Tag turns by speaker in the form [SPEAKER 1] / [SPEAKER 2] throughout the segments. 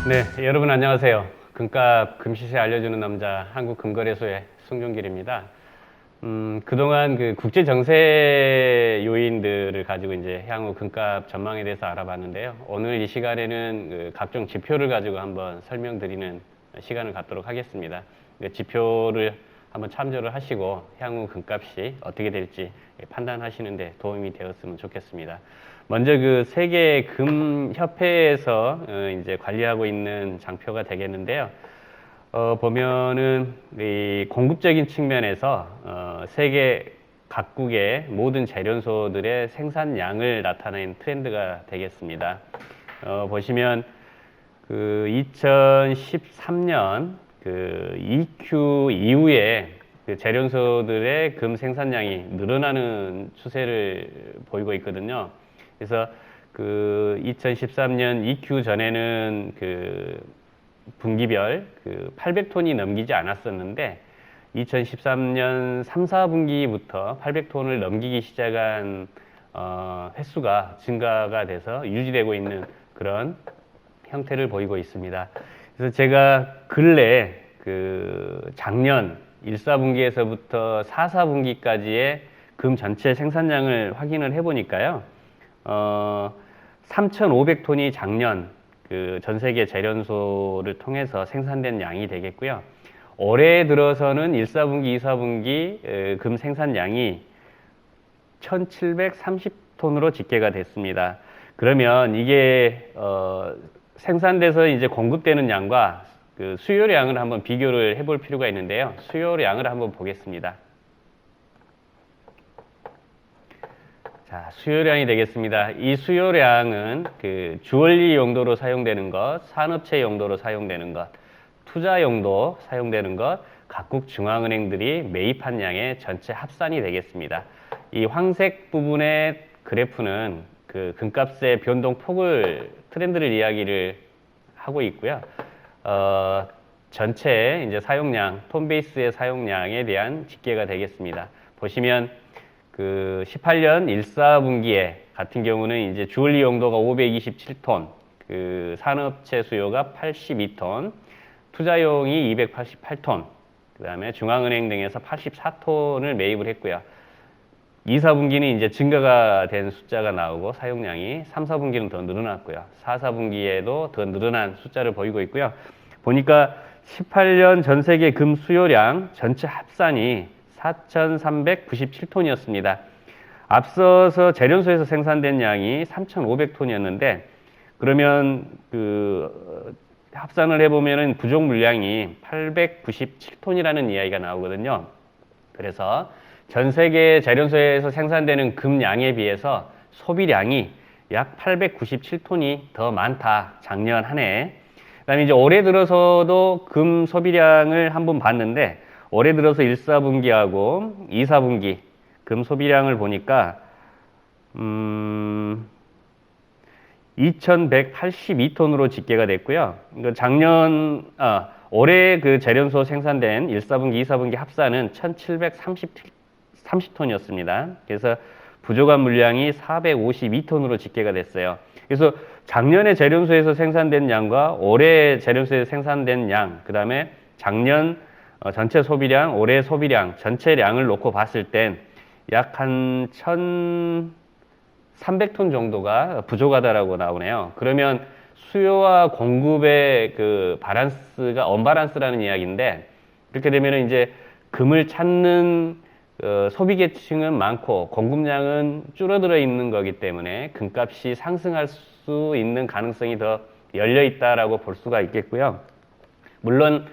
[SPEAKER 1] 네, 여러분 안녕하세요. 금값, 금시세 알려주는 남자 한국금거래소의 송종길입니다. 그동안 그 국제 정세 요인들을 가지고 이제 향후 금값 전망에 대해서 알아봤는데요. 오늘 이 시간에는 그 각종 지표를 가지고 한번 설명드리는 시간을 갖도록 하겠습니다. 그 지표를 한번 참조를 하시고 향후 금값이 어떻게 될지 판단하시는데 도움이 되었으면 좋겠습니다. 먼저 그 세계 금 협회에서 이제 관리하고 있는 장표가 되겠는데요. 보면은 이 공급적인 측면에서 세계 각국의 모든 재련소들의 생산량을 나타내는 트렌드가 되겠습니다. 보시면 그 2013년 그 EQ 이후에 그 재련소들의 금 생산량이 늘어나는 추세를 보이고 있거든요. 그래서 그 2013년 EQ 전에는 그 분기별 그 800톤이 넘기지 않았었는데 2013년 3, 4분기부터 800톤을 넘기기 시작한 횟수가 증가가 돼서 유지되고 있는 그런 형태를 보이고 있습니다. 그래서 제가 근래 그 작년 1, 4분기에서부터 4, 4분기까지의 금 전체 생산량을 확인을 해보니까요. 3,500톤이 작년 그 전 세계 재련소를 통해서 생산된 양이 되겠고요. 올해 들어서는 1, 4분기, 2, 4분기 금 생산량이 1,730톤으로 집계가 됐습니다. 그러면 이게 생산돼서 이제 공급되는 양과 그 수요량을 한번 비교를 해볼 필요가 있는데요. 수요량을 한번 보겠습니다. 자, 수요량이 되겠습니다. 이 수요량은 그 주얼리 용도로 사용되는 것, 산업체 용도로 사용되는 것, 투자 용도 사용되는 것, 각국 중앙은행들이 매입한 양의 전체 합산이 되겠습니다. 이 황색 부분의 그래프는 그 금값의 변동 폭을 트렌드를 이야기를 하고 있고요. 전체 이제 사용량, 톤 베이스의 사용량에 대한 집계가 되겠습니다. 보시면 그 18년 1, 4분기에 같은 경우는 이제 주얼리 용도가 527톤, 그 산업체 수요가 82톤, 투자용이 288톤, 그 다음에 중앙은행 등에서 84톤을 매입을 했고요. 2, 4분기는 이제 증가가 된 숫자가 나오고 사용량이 3, 4분기는 더 늘어났고요. 4, 4분기에도 더 늘어난 숫자를 보이고 있고요. 보니까 18년 전 세계 금 수요량 전체 합산이 4,397톤이었습니다. 앞서서 재련소에서 생산된 양이 3,500톤이었는데 그러면 그 합산을 해보면은 부족 물량이 897톤이라는 이야기가 나오거든요. 그래서 전 세계 재련소에서 생산되는 금량에 비해서 소비량이 약 897톤이 더 많다. 작년 한 해. 그다음에 이제 올해 들어서도 금 소비량을 한번 봤는데 올해 들어서 1, 4분기하고 2, 4분기 금 소비량을 보니까 2,182톤으로 집계가 됐고요. 작년 올해 그 재련소 생산된 1, 4분기, 2, 4분기 합산은 1,730톤이었습니다. 그래서 부족한 물량이 452톤으로 집계가 됐어요. 그래서 작년에 재련소에서 생산된 양과 올해 재련소에서 생산된 양, 그 다음에 작년 전체 소비량, 올해 소비량, 전체량을 놓고 봤을 땐 약 한 1,300톤 정도가 부족하다라고 나오네요. 그러면 수요와 공급의 그 바란스가 언바란스라는 이야기인데 그렇게 되면 이제 금을 찾는 소비 계층은 많고 공급량은 줄어들어 있는 거기 때문에 금값이 상승할 수 있는 가능성이 더 열려 있다라고 볼 수가 있겠고요. 물론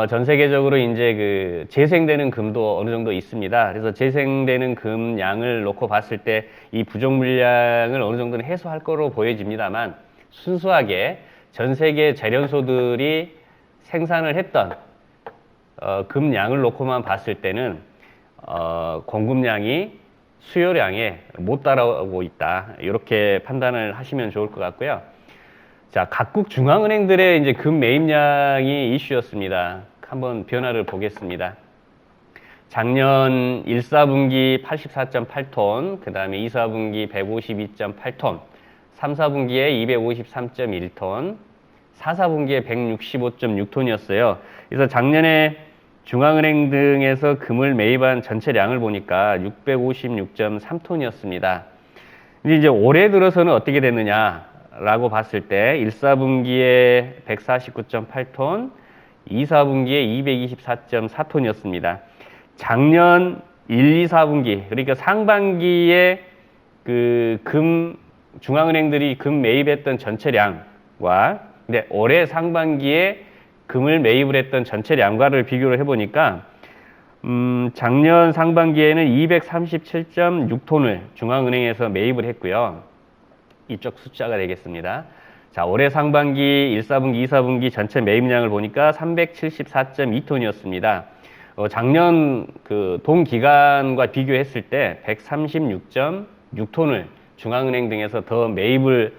[SPEAKER 1] 전 세계적으로 이제 그 재생되는 금도 어느 정도 있습니다. 그래서 재생되는 금 양을 놓고 봤을 때 이 부족 물량을 어느 정도는 해소할 거로 보여집니다만 순수하게 전 세계 재련소들이 생산을 했던 금 양을 놓고만 봤을 때는 공급량이 수요량에 못 따라오고 있다. 이렇게 판단을 하시면 좋을 것 같고요. 자, 각국 중앙은행들의 이제 금 매입량이 이슈였습니다. 한번 변화를 보겠습니다. 작년 1, 4분기 84.8톤, 그 다음에 2, 4분기 152.8톤, 3, 4분기에 253.1톤, 4, 4분기에 165.6톤이었어요. 그래서 작년에 중앙은행 등에서 금을 매입한 전체량을 보니까 656.3톤이었습니다. 근데 이제 올해 들어서는 어떻게 됐느냐라고 봤을 때 1, 4분기에 149.8톤, 2, 4분기에 224.4톤이었습니다. 작년 1, 2, 4분기, 그러니까 상반기에 중앙은행들이 금 매입했던 전체량과 근데 올해 상반기에 금을 매입을 했던 전체량과를 비교를 해보니까 작년 상반기에는 237.6톤을 중앙은행에서 매입을 했고요. 이쪽 숫자가 되겠습니다. 자, 올해 상반기 1, 4분기, 2, 4분기 전체 매입량을 보니까 374.2톤이었습니다. 작년 동기간과 비교했을 때 136.6톤을 중앙은행 등에서 더 매입을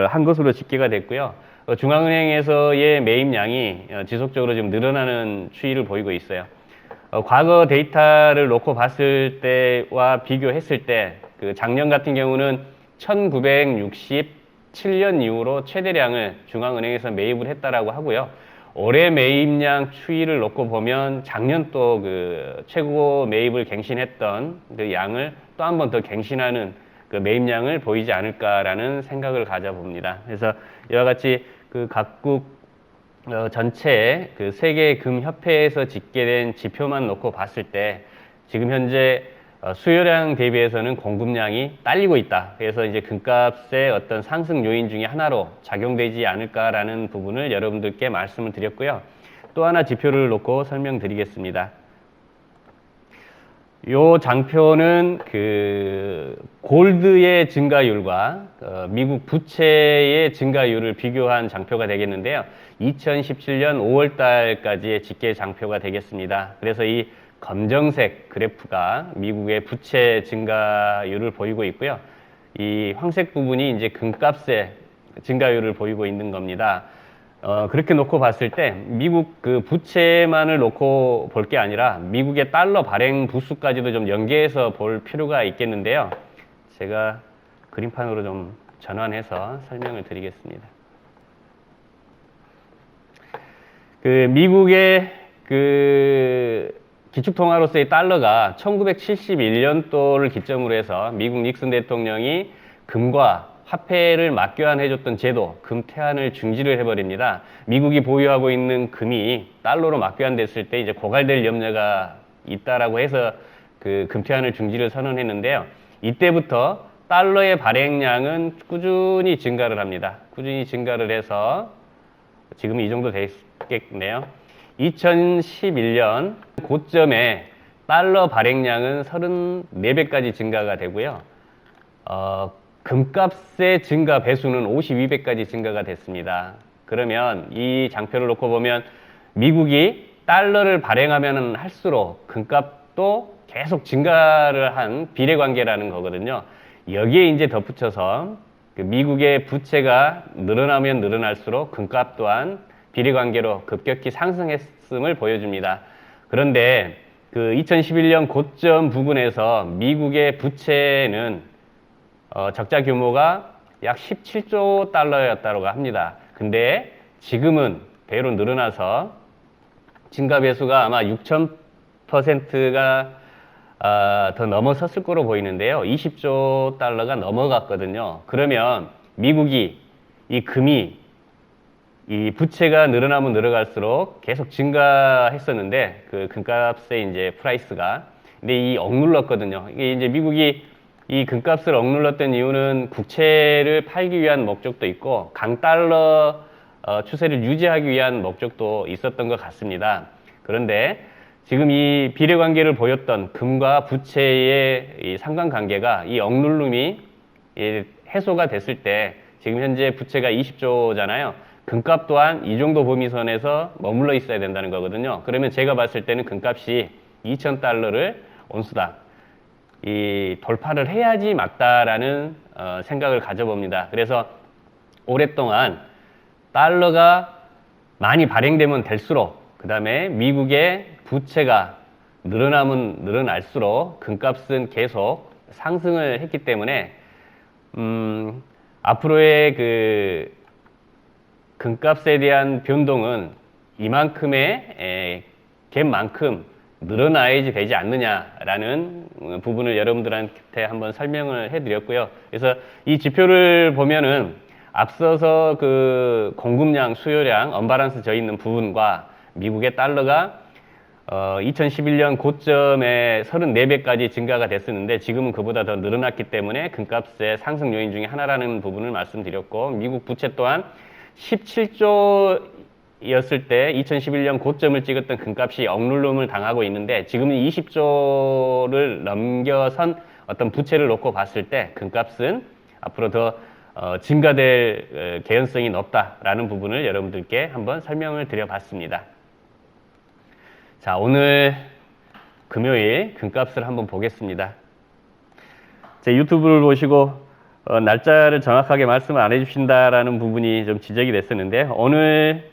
[SPEAKER 1] 한 것으로 집계가 됐고요. 중앙은행에서의 매입량이 지속적으로 지금 늘어나는 추이를 보이고 있어요. 과거 데이터를 놓고 봤을 때와 비교했을 때 작년 같은 경우는 1967년 이후로 최대량을 중앙은행에서 매입을 했다라고 하고요. 올해 매입량 추이를 놓고 보면 작년 또 최고 매입을 갱신했던 그 양을 또 한 번 더 갱신하는 매입량을 보이지 않을까라는 생각을 가져봅니다. 그래서 이와 같이 각국 전체 세계 금협회에서 집계된 지표만 놓고 봤을 때 지금 현재 수요량 대비해서는 공급량이 딸리고 있다. 그래서 이제 금값의 어떤 상승 요인 중에 하나로 작용되지 않을까라는 부분을 여러분들께 말씀을 드렸고요. 또 하나 지표를 놓고 설명드리겠습니다. 요 장표는 골드의 증가율과 미국 부채의 증가율을 비교한 장표가 되겠는데요. 2017년 5월 달까지의 집계 장표가 되겠습니다. 그래서 이 검정색 그래프가 미국의 부채 증가율을 보이고 있고요. 이 황색 부분이 이제 금값의 증가율을 보이고 있는 겁니다. 그렇게 놓고 봤을 때 미국 부채만을 놓고 볼 게 아니라 미국의 달러 발행 부수까지도 좀 연계해서 볼 필요가 있겠는데요. 제가 그림판으로 좀 전환해서 설명을 드리겠습니다. 미국의 기축통화로서의 달러가 1971년도를 기점으로 해서 미국 닉슨 대통령이 금과 화폐를 맞교환해줬던 제도, 금 태환을 중지를 해버립니다. 미국이 보유하고 있는 금이 달러로 맞교환됐을 때 이제 고갈될 염려가 있다라고 해서 금 태환을 중지를 선언했는데요. 이때부터 달러의 발행량은 꾸준히 증가를 합니다. 꾸준히 증가를 해서 지금 이 정도 됐겠네요. 2011년 고점에 달러 발행량은 34배까지 증가가 되고요. 금값의 증가 배수는 52배까지 증가가 됐습니다. 그러면 이 장표를 놓고 보면 미국이 달러를 발행하면 할수록 금값도 계속 증가를 한 비례관계라는 거거든요. 여기에 이제 덧붙여서 미국의 부채가 늘어나면 늘어날수록 금값 또한 비례관계로 급격히 상승했음을 보여줍니다. 그런데 2011년 고점 부근에서 미국의 부채는 적자 규모가 약 17조 달러였다고 합니다. 근데 지금은 배로 늘어나서 증가 배수가 아마 6,000%가 더 넘어섰을 거로 보이는데요. 20조 달러가 넘어갔거든요. 그러면 미국이 이 금이 이 부채가 늘어나면 늘어갈수록 계속 증가했었는데 금값의 이제 프라이스가 근데 이 억눌렀거든요. 이게 이제 미국이 이 금값을 억눌렀던 이유는 국채를 팔기 위한 목적도 있고 강달러 추세를 유지하기 위한 목적도 있었던 것 같습니다. 그런데 지금 이 비례관계를 보였던 금과 부채의 이 상관관계가 이 억누름이 해소가 됐을 때 지금 현재 부채가 20조잖아요. 금값 또한 이 정도 범위선에서 머물러 있어야 된다는 거거든요. 그러면 제가 봤을 때는 금값이 2,000달러를 온수당 돌파를 해야지 맞다라는 생각을 가져봅니다. 그래서 오랫동안 달러가 많이 발행되면 될수록 그 다음에 미국의 부채가 늘어나면 늘어날수록 금값은 계속 상승을 했기 때문에 앞으로의 금값에 대한 변동은 이만큼의 갭만큼 늘어나야지 되지 않느냐라는 부분을 여러분들한테 한번 설명을 해드렸고요. 그래서 이 지표를 보면은 앞서서 그 공급량, 수요량, 언밸런스 져 있는 부분과 미국의 달러가 2011년 고점에 34배까지 증가가 됐었는데 지금은 그보다 더 늘어났기 때문에 금값의 상승 요인 중에 하나라는 부분을 말씀드렸고, 미국 부채 또한 17조였을 때 2011년 고점을 찍었던 금값이 억누름을 당하고 있는데 지금은 20조를 넘겨선 어떤 부채를 놓고 봤을 때 금값은 앞으로 더 증가될 개연성이 높다라는 부분을 여러분들께 한번 설명을 드려봤습니다. 자, 오늘 금요일 금값을 한번 보겠습니다. 제 유튜브를 보시고 날짜를 정확하게 말씀을 안 해주신다라는 부분이 좀 지적이 됐었는데, 오늘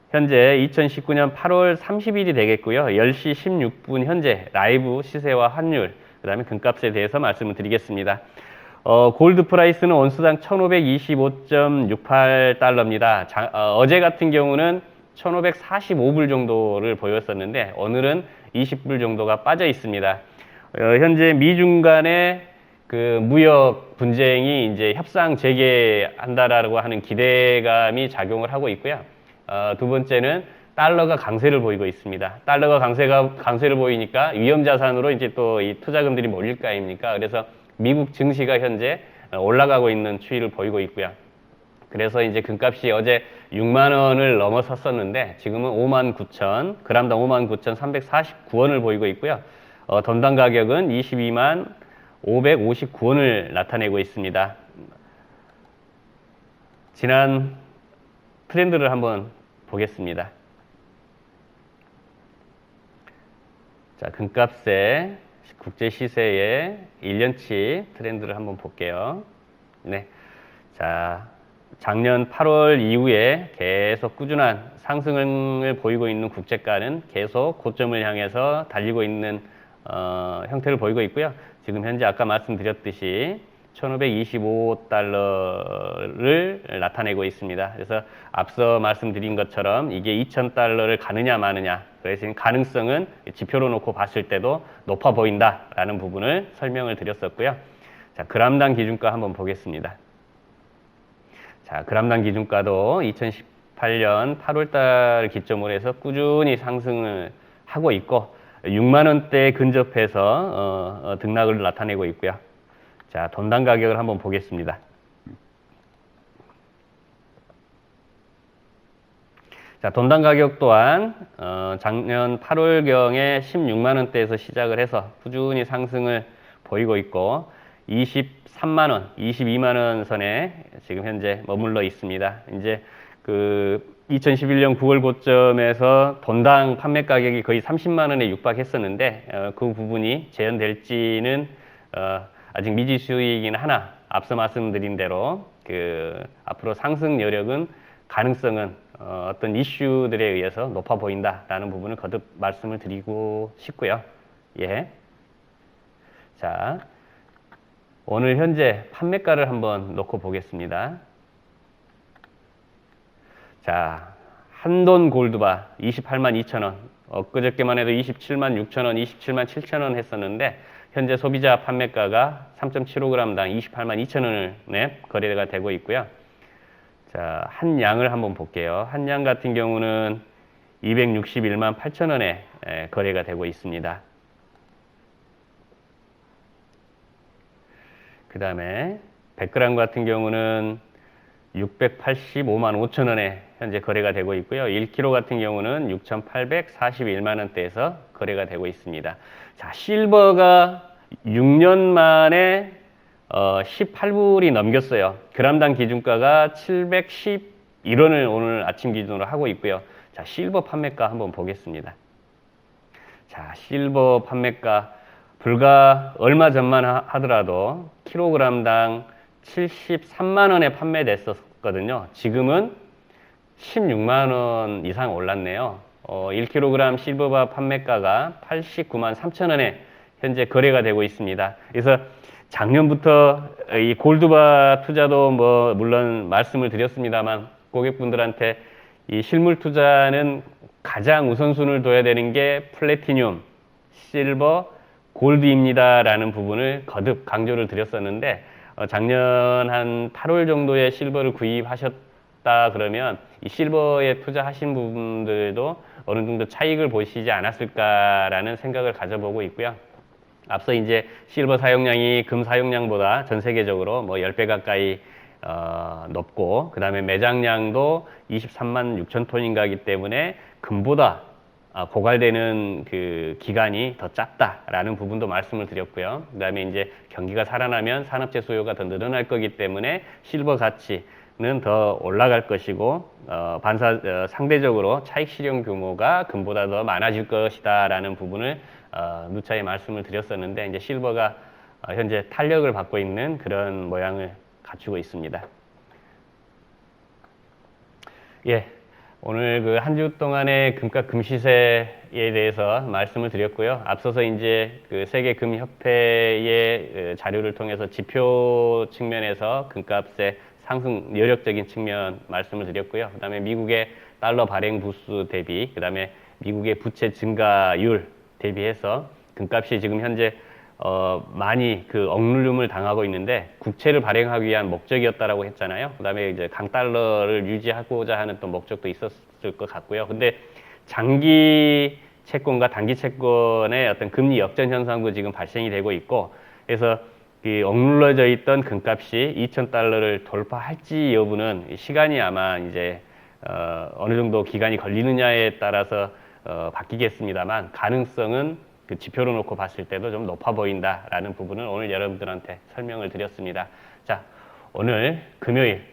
[SPEAKER 1] 현재 2019년 8월 30일이 되겠고요. 10시 16분 현재 라이브 시세와 환율, 그 다음에 금값에 대해서 말씀을 드리겠습니다. 골드 프라이스는 온수당 1525.68달러입니다. 어제 같은 경우는 1545불 정도를 보였었는데 오늘은 20불 정도가 빠져 있습니다. 현재 미중 간의 그 무역 분쟁이 이제 협상 재개한다라고 하는 기대감이 작용을 하고 있고요. 두 번째는 달러가 강세를 보이고 있습니다. 달러가 강세를 보이니까 위험 자산으로 이제 또 이 투자금들이 몰릴 거 아닙니까? 그래서 미국 증시가 현재 올라가고 있는 추이를 보이고 있고요. 그래서 이제 금값이 어제 6만 원을 넘어섰었는데 지금은 59,000, 그람당 59,349원을 보이고 있고요. 돈당 가격은 22만 559원을 나타내고 있습니다. 지난 트렌드를 한번 보겠습니다. 자, 금값의 국제 시세의 1년치 트렌드를 한번 볼게요. 네. 자, 작년 8월 이후에 계속 꾸준한 상승을 보이고 있는 국제가는 계속 고점을 향해서 달리고 있는 형태를 보이고 있고요. 지금 현재 아까 말씀드렸듯이 1525달러를 나타내고 있습니다. 그래서 앞서 말씀드린 것처럼 이게 2000달러를 가느냐 마느냐, 그래서 가능성은 지표로 놓고 봤을 때도 높아 보인다라는 부분을 설명을 드렸었고요. 자, 그람당 기준가 한번 보겠습니다. 자, 그람당 기준가도 2018년 8월달 기점으로 해서 꾸준히 상승을 하고 있고 6만 원대 근접해서 등락을 나타내고 있고요. 자, 돈당 가격을 한번 보겠습니다. 자, 돈당 가격 또한 작년 8월경에 16만 원대에서 시작을 해서 꾸준히 상승을 보이고 있고 23만 원, 22만 원 선에 지금 현재 머물러 있습니다. 이제 그 2011년 9월 고점에서 돈당 판매 가격이 거의 30만 원에 육박했었는데 그 부분이 재현될지는 아직 미지수이긴 하나, 앞서 말씀드린 대로 그 앞으로 상승 여력은, 가능성은 어떤 이슈들에 의해서 높아 보인다라는 부분을 거듭 말씀을 드리고 싶고요. 예. 자, 오늘 현재 판매가를 한번 놓고 보겠습니다. 자, 한돈 골드바 28만 2천 원, 엊그저께만 해도 27만 6천 원, 27만 7천 원 했었는데 현재 소비자 판매가가 3.75g당 28만 2천 원에 거래가 되고 있고요. 자, 한 양을 한번 볼게요. 한 양 같은 경우는 261만 8천 원에 거래가 되고 있습니다. 그 다음에 100g 같은 경우는 685만 5천 원에 현재 거래가 되고 있고요. 1kg 같은 경우는 6,841만 원대에서 거래가 되고 있습니다. 자, 실버가 6년 만에 18불이 넘겼어요. 그람당 기준가가 711원을 오늘 아침 기준으로 하고 있고요. 자, 실버 판매가 한번 보겠습니다. 자, 실버 판매가 불과 얼마 전만 하더라도 킬로그램당 73만 원에 판매됐었거든요. 지금은 16만 원 이상 올랐네요. 1kg 실버바 판매가가 89만 3천 원에 현재 거래가 되고 있습니다. 그래서 작년부터 이 골드바 투자도 뭐 물론 말씀을 드렸습니다만 고객분들한테 이 실물 투자는 가장 우선순위를 둬야 되는 게 플래티늄, 실버, 골드입니다라는 부분을 거듭 강조를 드렸었는데 작년 한 8월 정도에 실버를 구입하셨다 그러면 이 실버에 투자하신 분들도 어느 정도 차익을 보시지 않았을까라는 생각을 가져보고 있고요. 앞서 이제 실버 사용량이 금 사용량보다 전 세계적으로 뭐 10배 가까이 높고, 그 다음에 매장량도 23만 6천 톤인가 하기 때문에 금보다 고갈되는 그 기간이 더 짧다라는 부분도 말씀을 드렸고요. 그 다음에 이제 경기가 살아나면 산업재 수요가 더 늘어날 거기 때문에 실버 가치는 더 올라갈 것이고, 상대적으로 차익 실현 규모가 금보다 더 많아질 것이다라는 부분을 누차에 말씀을 드렸었는데, 이제 실버가 현재 탄력을 받고 있는 그런 모양을 갖추고 있습니다. 예, 오늘 그 한 주 동안의 금값 금시세에 대해서 말씀을 드렸고요. 앞서서 이제 그 세계 금협회의 자료를 통해서 지표 측면에서 금값의 상승 여력적인 측면 말씀을 드렸고요. 그다음에 미국의 달러 발행 부수 대비, 그다음에 미국의 부채 증가율 대비해서 금값이 지금 현재 많이 그 억누름을 당하고 있는데, 국채를 발행하기 위한 목적이었다라고 했잖아요. 그다음에 이제 강달러를 유지하고자 하는 또 목적도 있었을 것 같고요. 근데 장기 채권과 단기 채권의 어떤 금리 역전 현상도 지금 발생이 되고 있고, 그래서 이 억눌러져 있던 금값이 2,000달러를 돌파할지 여부는 시간이 아마 이제 어느 정도 기간이 걸리느냐에 따라서 바뀌겠습니다만, 가능성은 그 지표로 놓고 봤을 때도 좀 높아 보인다라는 부분을 오늘 여러분들한테 설명을 드렸습니다. 자, 오늘 금요일,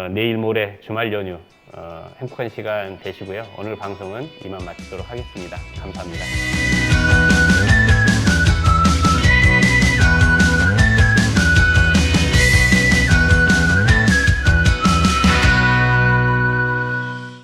[SPEAKER 1] 내일 모레 주말 연휴 행복한 시간 되시고요. 오늘 방송은 이만 마치도록 하겠습니다. 감사합니다.